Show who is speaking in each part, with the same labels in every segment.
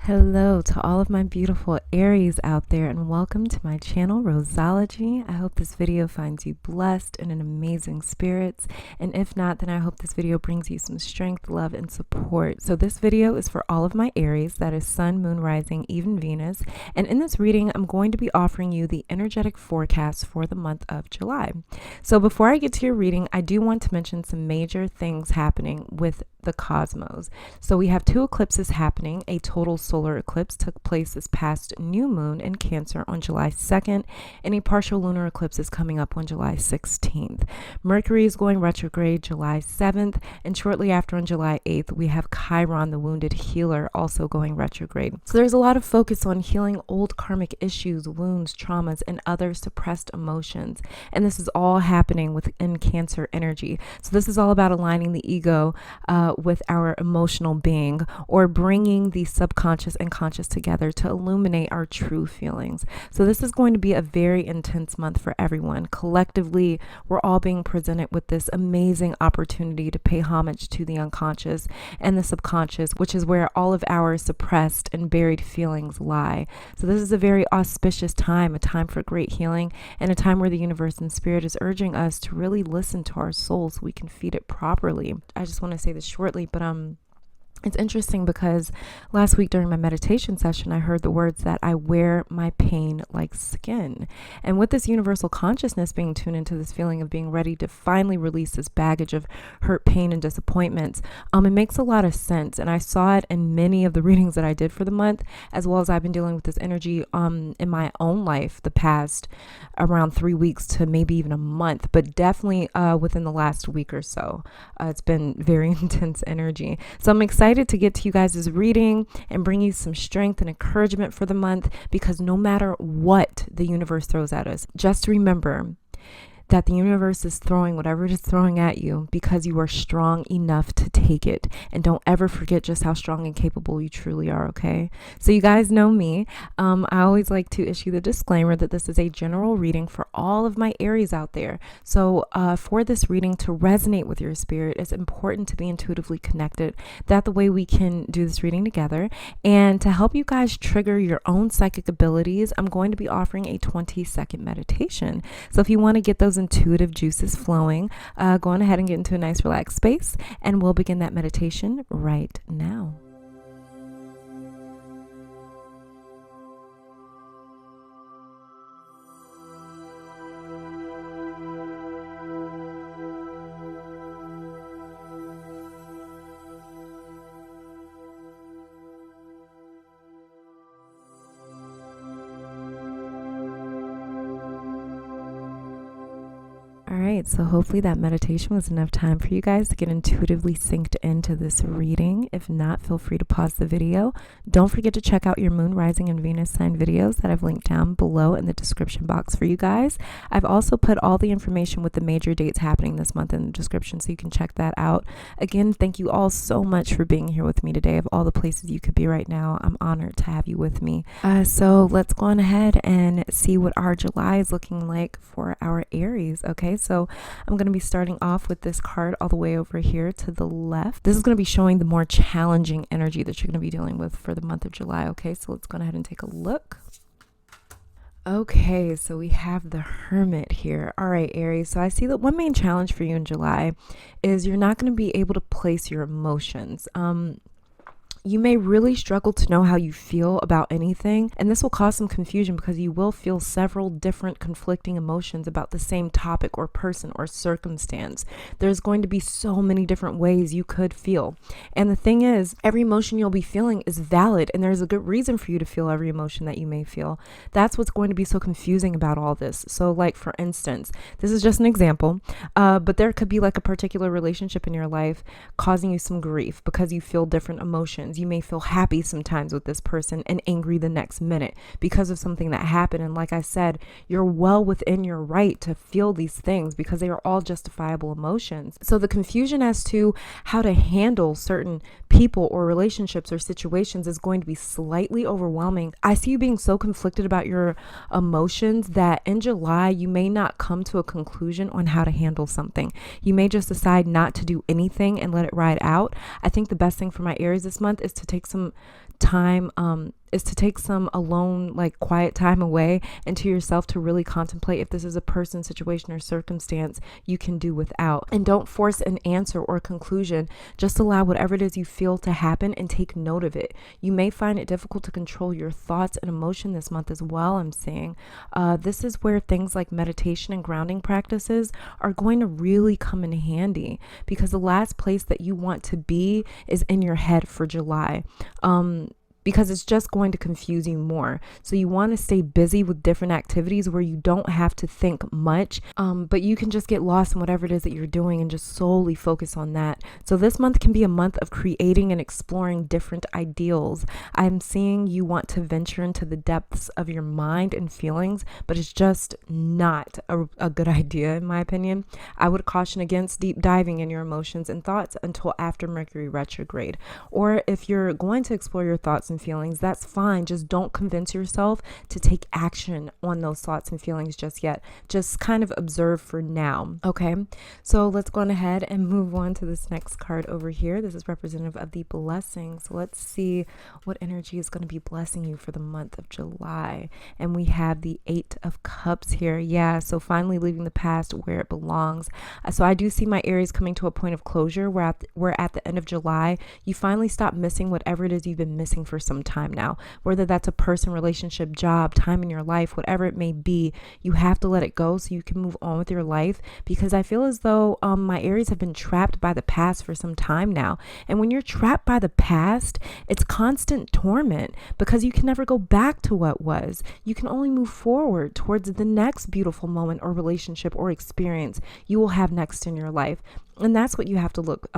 Speaker 1: Hello to all of my beautiful Aries out there, and welcome to my channel, Roseology. I hope this video finds you blessed and in amazing spirits, and if not, then I hope this video brings you some strength, love, and support. So this video is for all of my Aries, that is Sun, Moon, Rising, even Venus, and in this reading, I'm going to be offering you the energetic forecast for the month of July. So before I get to your reading, I do want to mention some major things happening with the cosmos. So we have two eclipses happening. A total solar eclipse took place this past new moon in Cancer on July 2nd, and a partial lunar eclipse is coming up on July 16th. Mercury is going retrograde July 7th, and shortly after on July 8th, we have Chiron, the wounded healer, also going retrograde. So there's a lot of focus on healing old karmic issues, wounds, traumas, and other suppressed emotions. And this is all happening within Cancer energy. So this is all about aligning the ego with our emotional being, or bringing the subconscious and conscious together to illuminate our true feelings. So this is going to be a very intense month for everyone. Collectively, we're all being presented with this amazing opportunity to pay homage to the unconscious and the subconscious, which is where all of our suppressed and buried feelings lie. So this is a very auspicious time, a time for great healing, and a time where the universe and spirit is urging us to really listen to our soul so we can feed it properly. I just want to say this shortly, but it's interesting because last week during my meditation session, I heard the words that I wear my pain like skin. And with this universal consciousness being tuned into this feeling of being ready to finally release this baggage of hurt, pain, and disappointments, it makes a lot of sense. And I saw it in many of the readings that I did for the month, as well as I've been dealing with this energy in my own life the past around 3 weeks to maybe even a month, but definitely within the last week or so. It's been very intense energy. So I'm excited to get to you guys' reading and bring you some strength and encouragement for the month, because no matter what the universe throws at us, just remember that the universe is throwing whatever it is throwing at you because you are strong enough to take it. And don't ever forget just how strong and capable you truly are, okay? So you guys know me. I always like to issue the disclaimer that this is a general reading for all of my Aries out there. So for this reading to resonate with your spirit, it's important to be intuitively connected. That's the way we can do this reading together. And to help you guys trigger your own psychic abilities, I'm going to be offering a 20-second meditation. So if you want to get those intuitive juices flowing, go on ahead and get into a nice relaxed space, and we'll begin that meditation right now. All right, so hopefully that meditation was enough time for you guys to get intuitively synced into this reading. If not, feel free to pause the video. Don't forget to check out your Moon, Rising, and Venus sign videos that I've linked down below in the description box for you guys. I've also put all the information with the major dates happening this month in the description, so you can check that out. Again, thank you all so much for being here with me today. Of all the places you could be right now, I'm honored to have you with me. So let's go on ahead and see what our July is looking like for our Aries, okay? So I'm going to be starting off with this card all the way over here to the left. This is going to be showing the more challenging energy that you're going to be dealing with for the month of July, okay? So let's go ahead and take a look. Okay, so we have the Hermit here. All right, Aries. So I see that one main challenge for you in July is you're not going to be able to place your emotions. You may really struggle to know how you feel about anything, and this will cause some confusion because you will feel several different conflicting emotions about the same topic or person or circumstance. There's going to be so many different ways you could feel. And the thing is, every emotion you'll be feeling is valid, and there's a good reason for you to feel every emotion that you may feel. That's what's going to be so confusing about all this. So like, for instance, this is just an example, but there could be like a particular relationship in your life causing you some grief because you feel different emotions. You may feel happy sometimes with this person and angry the next minute because of something that happened. And like I said, you're well within your right to feel these things because they are all justifiable emotions. So the confusion as to how to handle certain people or relationships or situations is going to be slightly overwhelming. I see you being so conflicted about your emotions that in July, you may not come to a conclusion on how to handle something. You may just decide not to do anything and let it ride out. I think the best thing for my Aries this month month is to take some time, alone, like quiet time away and to yourself to really contemplate if this is a person, situation, or circumstance you can do without. And don't force an answer or conclusion. Just allow whatever it is you feel to happen and take note of it. You may find it difficult to control your thoughts and emotion this month as well, I'm saying. This is where things like meditation and grounding practices are going to really come in handy, because the last place that you want to be is in your head for July. Because it's just going to confuse you more. So you want to stay busy with different activities where you don't have to think much, but you can just get lost in whatever it is that you're doing and just solely focus on that. So this month can be a month of creating and exploring different ideals. I'm seeing you want to venture into the depths of your mind and feelings, but it's just not a good idea, in my opinion. I would caution against deep diving in your emotions and thoughts until after Mercury retrograde. Or if you're going to explore your thoughts and feelings, that's fine. Just don't convince yourself to take action on those thoughts and feelings just yet. Just kind of observe for now. Okay, so let's go on ahead and move on to this next card over here. This is representative of the blessings. So let's see what energy is going to be blessing you for the month of July. And we have the 8 of Cups here. Yeah, so finally leaving the past where it belongs. So I do see my Aries coming to a point of closure where at the end of July, you finally stop missing whatever it is you've been missing for some time now. Whether that's a person, relationship, job, time in your life, whatever it may be, you have to let it go so you can move on with your life. Because I feel as though my Aries have been trapped by the past for some time now. And when you're trapped by the past, it's constant torment because you can never go back to what was. You can only move forward towards the next beautiful moment or relationship or experience you will have next in your life. And that's what you have to look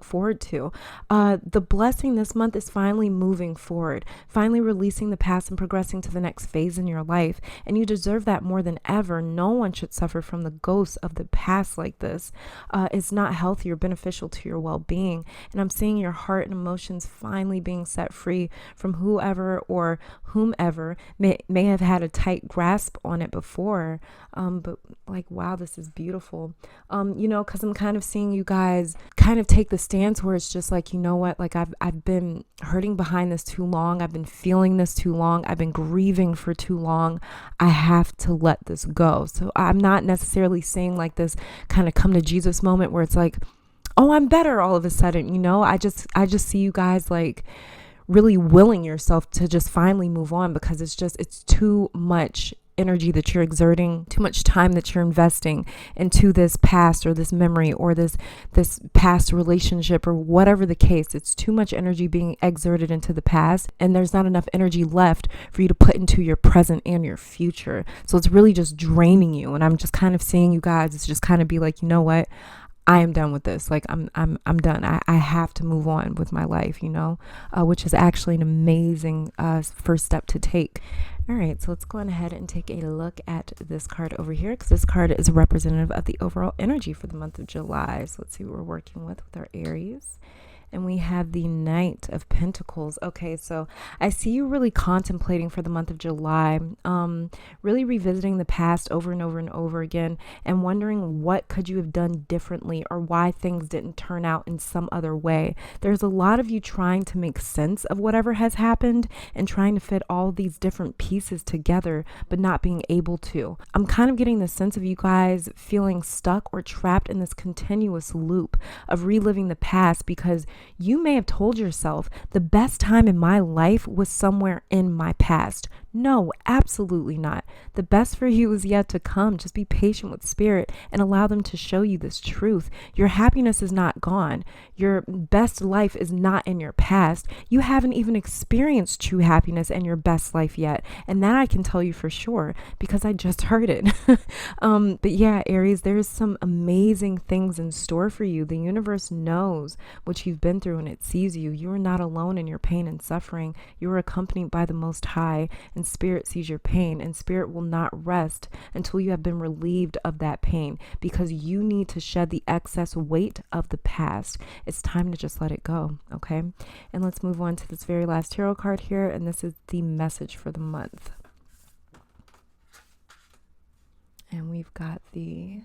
Speaker 1: forward to. The blessing this month is finally moving forward, finally releasing the past and progressing to the next phase in your life. And you deserve that more than ever. No one should suffer from the ghosts of the past like this. It's not healthy or beneficial to your well-being. And I'm seeing your heart and emotions finally being set free from whoever or whomever may have had a tight grasp on it before. But like, wow, this is beautiful. Because I'm kind of seeing you guys kind of take the stance where it's just like, you know what, like I've been hurting behind this too long. I've been feeling this too long. I've been grieving for too long. I have to let this go. So I'm not necessarily saying like this kind of come to Jesus moment where it's like, oh, I'm better all of a sudden, I just see you guys like really willing yourself to just finally move on, because it's too much energy that you're exerting, too much time that you're investing into this past or this memory or this past relationship or whatever the case. It's too much energy being exerted into the past, and there's not enough energy left for you to put into your present and your future. So it's really just draining you. And I'm just kind of seeing you guys, it's just kind of be like, you know what? I am done with this. Like I'm done. I have to move on with my life, which is actually an amazing first step to take. All right, so let's go on ahead and take a look at this card over here, because this card is representative of the overall energy for the month of July. So let's see what we're working with our Aries. And we have the Knight of Pentacles. Okay, so I see you really contemplating for the month of July, really revisiting the past over and over and over again, and wondering what could you have done differently or why things didn't turn out in some other way. There's a lot of you trying to make sense of whatever has happened and trying to fit all these different pieces together, but not being able to. I'm kind of getting the sense of you guys feeling stuck or trapped in this continuous loop of reliving the past, because you may have told yourself the best time in my life was somewhere in my past. No, absolutely not. The best for you is yet to come. Just be patient with spirit and allow them to show you this truth. Your happiness is not gone. Your best life is not in your past. You haven't even experienced true happiness in your best life yet. And that I can tell you for sure, because I just heard it. But yeah, Aries, there's some amazing things in store for you. The universe knows what you've been through and it sees you. You are not alone in your pain and suffering. You are accompanied by the Most High, and spirit sees your pain, and spirit will not rest until you have been relieved of that pain, because you need to shed the excess weight of the past. It's time to just let it go. Okay. And let's move on to this very last tarot card here. And this is the message for the month. And we've got the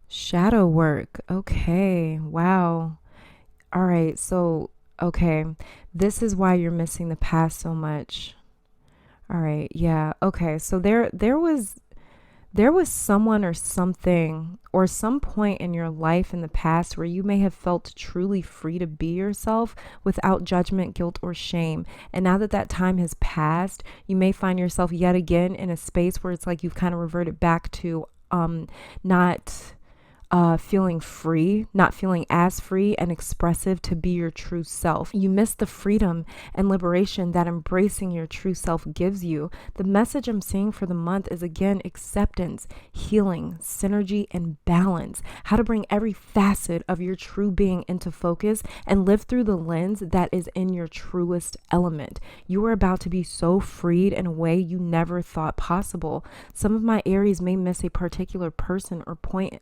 Speaker 1: shadow work. Okay. Wow. All right. So, okay. This is why you're missing the past so much. All right. Yeah. Okay. So there was someone or something or some point in your life in the past where you may have felt truly free to be yourself without judgment, guilt, or shame. And now that that time has passed, you may find yourself yet again in a space where it's like you've kind of reverted back to not feeling free, not feeling as free and expressive to be your true self. You miss the freedom and liberation that embracing your true self gives you. The message I'm seeing for the month is again acceptance, healing, synergy, and balance. How to bring every facet of your true being into focus and live through the lens that is in your truest element. You are about to be so freed in a way you never thought possible. Some of my Aries may miss a particular person or point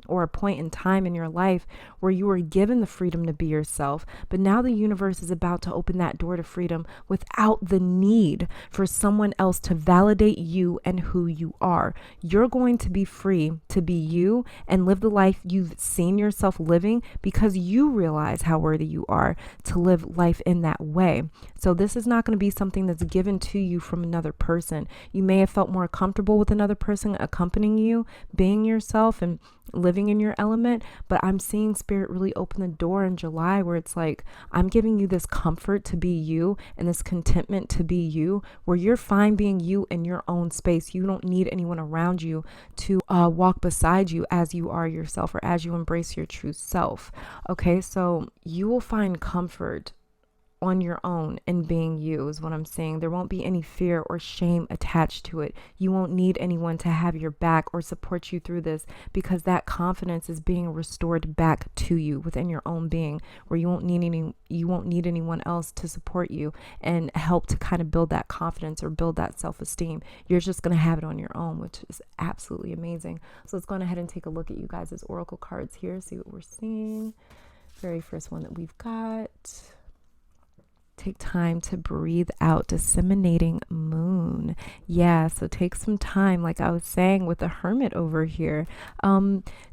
Speaker 1: or a point in time in your life where you were given the freedom to be yourself. But now the universe is about to open that door to freedom without the need for someone else to validate you and who you are. You're going to be free to be you and live the life you've seen yourself living because you realize how worthy you are to live life in that way. So this is not going to be something that's given to you from another person. You may have felt more comfortable with another person accompanying you, being yourself and living in your element, but I'm seeing spirit really open the door in July where it's like, I'm giving you this comfort to be you and this contentment to be you, where you're fine being you in your own space. You don't need anyone around you to walk beside you as you are yourself or as you embrace your true self. Okay, so you will find comfort on your own in being you is what I'm saying. There won't be any fear or shame attached to it. You won't need anyone to have your back or support you through this because that confidence is being restored back to you within your own being, where you won't need anyone else to support you and help to kind of build that confidence or build that self-esteem. You're just going to have it on your own, which is absolutely amazing. So let's go ahead and take a look at you guys' oracle cards here, see what we're seeing. Very first one that we've got. Take time to breathe out. Disseminating moon. Yeah, so take some time, like I was saying with the Hermit over here.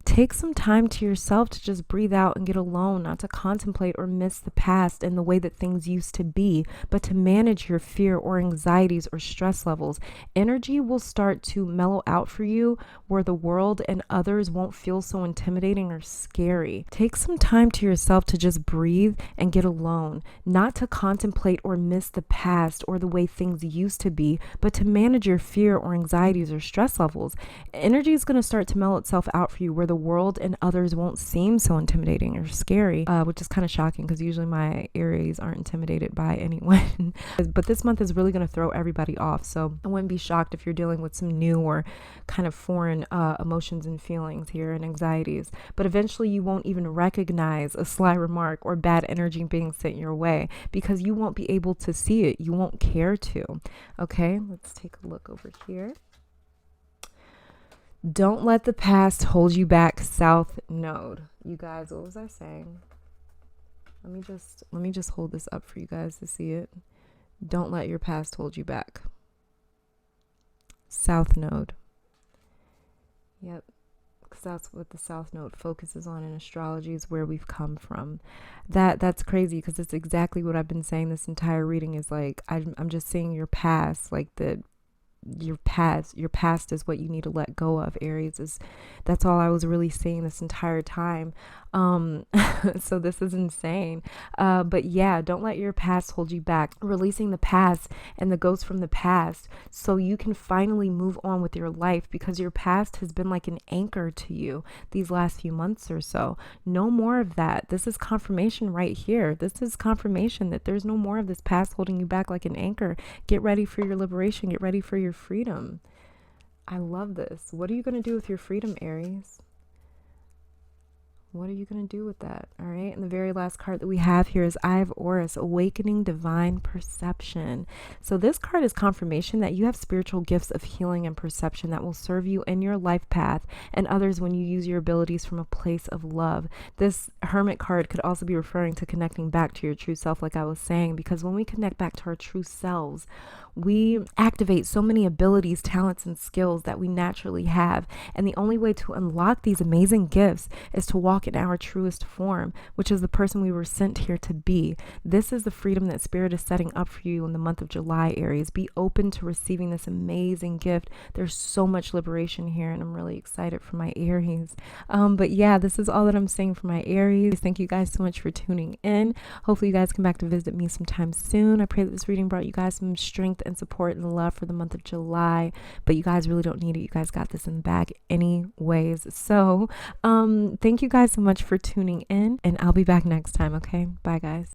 Speaker 1: Take some time to yourself to just breathe out and get alone, not to contemplate or miss the past and the way that things used to be, but to manage your fear or anxieties or stress levels. Energy will start to mellow out for you where the world and others won't feel so intimidating or scary. Take some time to yourself to just breathe and get alone, not to contemplate or miss the past or the way things used to be, but to manage your fear or anxieties or stress levels. Energy is going to start to mellow itself out for you where the world and others won't seem so intimidating or scary, which is kind of shocking because usually my Aries aren't intimidated by anyone. But this month is really going to throw everybody off. So I wouldn't be shocked if you're dealing with some new or kind of foreign emotions and feelings here and anxieties. But eventually you won't even recognize a sly remark or bad energy being sent your way because you won't be able to see it. You won't care to. Okay, let's take a look over here. Don't let the past hold you back, South Node. You guys, what was I saying? Let me just hold this up for you guys to see it. Don't let your past hold you back. South Node. Yep. Because that's what the South Node focuses on in astrology, is where we've come from. That's crazy because it's exactly what I've been saying this entire reading is like, I'm just seeing your past, like your past is what you need to let go of, Aries. That's all I was really seeing this entire time. So this is insane. But yeah, don't let your past hold you back. Releasing the past and the ghosts from the past so you can finally move on with your life, because your past has been like an anchor to you these last few months or so. No more of that. This is confirmation right here. This is confirmation that there's no more of this past holding you back like an anchor. Get ready for your liberation. Get ready for your freedom. I love this. What are you going to do with your freedom, Aries? What are you going to do with that? All right. And the very last card that we have here is Eye of Horus, Awakening Divine Perception. So this card is confirmation that you have spiritual gifts of healing and perception that will serve you in your life path and others when you use your abilities from a place of love. This Hermit card could also be referring to connecting back to your true self, like I was saying, because when we connect back to our true selves, we activate so many abilities, talents, and skills that we naturally have. And the only way to unlock these amazing gifts is to walk walk in our truest form, which is the person we were sent here to be. This is the freedom that Spirit is setting up for you in the month of July, Aries. Be open to receiving this amazing gift. There's so much liberation here, and I'm really excited for my Aries. But yeah, this is all that I'm saying for my Aries. Thank you guys so much for tuning in. Hopefully you guys come back to visit me sometime soon. I pray that this reading brought you guys some strength and support and love for the month of July, but you guys really don't need it. You guys got this in the bag anyways. So thank you guys so much for tuning in, and I'll be back next time. Okay, bye guys.